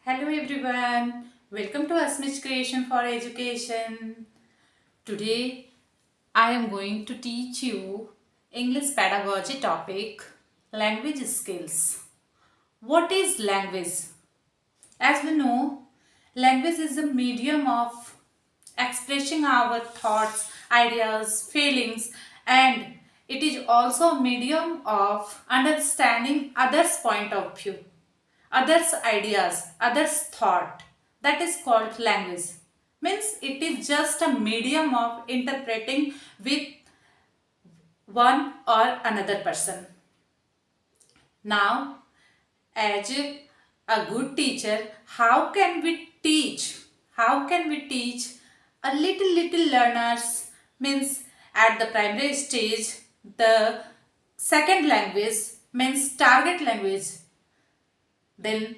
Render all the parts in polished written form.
Hello everyone, welcome to Asmich Creation for Education. Today I am going to teach you English pedagogy topic language skills. What is language? As we know, language is a medium of expressing our thoughts, ideas, feelings, and it is also a medium of understanding others' point of view, others' ideas, others' thought. That is called language. Means it is just a medium of interpreting with one or another person. Now, as a good teacher, how can we teach? How can we teach a little learners? Means at the primary stage, the second language means target language. Then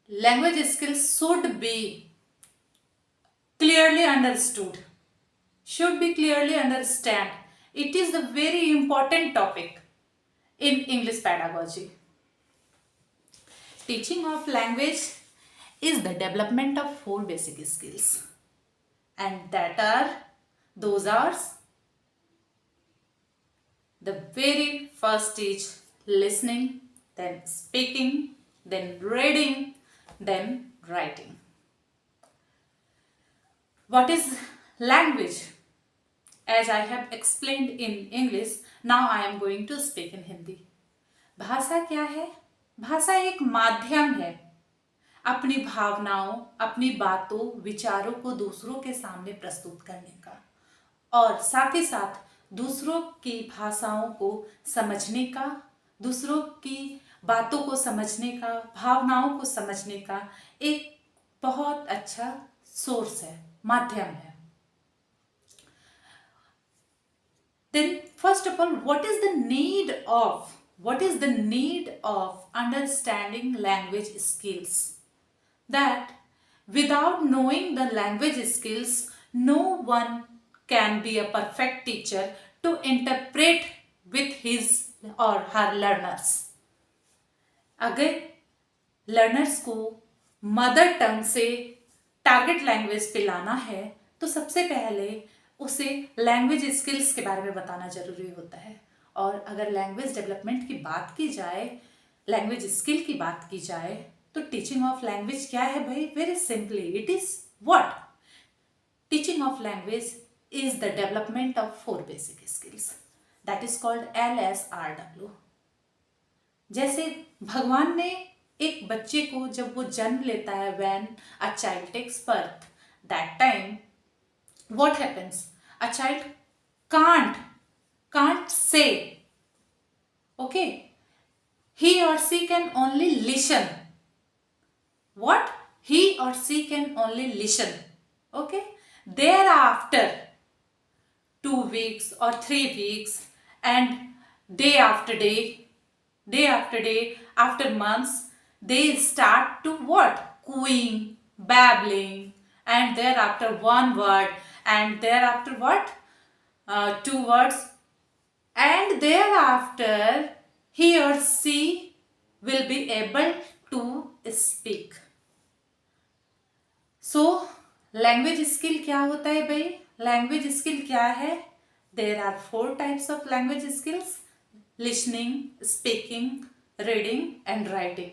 language skills should be clearly understood. Should be clearly understand. It is a very important topic in English pedagogy. Teaching of language is the development of four basic skills, and those are the very first is listening, then speaking, then reading, then writing. What is language? As I have explained in English, now I am going to speak in Hindi. भाषा क्या है? भाषा एक माध्यम है अपनी भावनाओं, अपनी बातों, विचारों को दूसरों के सामने प्रस्तुत करने का और साथ ही साथ दूसरों की भाषाओं को समझने का, दूसरों की बातों को समझने का, भावनाओं को समझने का एक बहुत अच्छा सोर्स है, माध्यम है. Then first of all, what is the need of understanding language skills? That without knowing the language skills, no one can be a perfect teacher to interpret with his or her learners. अगर learners को mother tongue से target language पे लाना है तो सबसे पहले उसे लैंग्वेज स्किल्स के बारे में बताना जरूरी होता है. और अगर लैंग्वेज डेवलपमेंट की बात की जाए, लैंग्वेज स्किल की बात की जाए, तो टीचिंग ऑफ लैंग्वेज क्या है भाई? Very simply it is what? Teaching of language is the development of four basic skills, that is called LSRW. जैसे भगवान ने एक बच्चे को जब वो जन्म लेता है, when a child takes birth, that time what happens? A child can't say. Okay, he or she can only listen. What? He or she can only listen. Okay, thereafter 2 weeks or 3 weeks, and day after day, after months, they start to what? Cooing, babbling, and thereafter one word, and thereafter what? 2 words, and thereafter he or she will be able to speak. So language skill क्या होता है भाई? Language skill क्या है? There are 4 types of language skills: listening, speaking, reading and writing.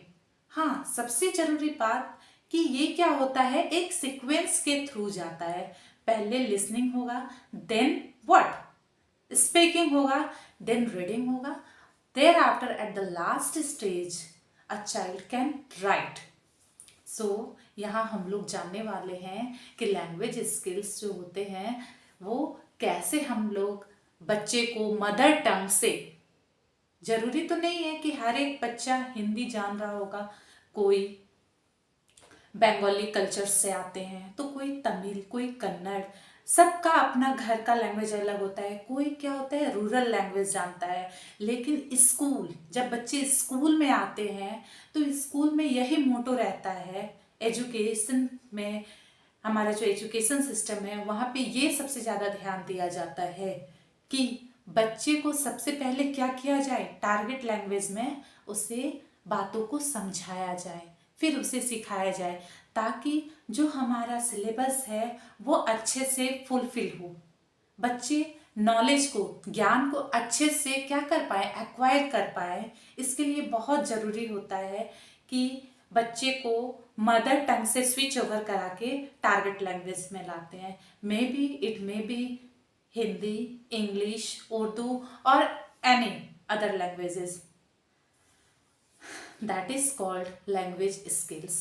हाँ, सबसे जरूरी बात कि ये क्या होता है, एक सीक्वेंस के थ्रू जाता है. पहले लिसनिंग होगा, देन व्हाट? स्पीकिंग होगा, देन रीडिंग होगा. Thereafter at the last stage a child can write. So यहाँ हम लोग जानने वाले हैं कि लैंग्वेज स्किल्स जो होते हैं वो कैसे हम लोग बच्चे को मदर टंग से, जरूरी तो नहीं है कि हर एक बच्चा हिंदी जान रहा होगा, कोई बंगाली कल्चर से आते हैं, तो कोई तमिल, कोई कन्नड़, सबका अपना घर का लैंग्वेज अलग होता है. कोई क्या होता है, रूरल लैंग्वेज जानता है. लेकिन स्कूल, जब बच्चे स्कूल में आते हैं तो स्कूल में यही मोटो रहता है. एजुकेशन में हमारा जो एजुकेशन सिस्टम है वहाँ पे ये सबसे ज़्यादा ध्यान दिया जाता है कि बच्चे को सबसे पहले क्या किया जाए, टारगेट लैंग्वेज में उसे बातों को समझाया जाए. फिर उसे सिखाया जाए, ताकि जो हमारा सिलेबस है वो अच्छे से फुलफिल हो, बच्चे नॉलेज को, ज्ञान को अच्छे से क्या कर पाए, एक्वायर कर पाए। इसके लिए बहुत ज़रूरी होता है कि बच्चे को मदर टंग से स्विच ओवर करा के टारगेट लैंग्वेज में लाते हैं। It may be Hindi, English, Urdu और any other languages, that is called language skills.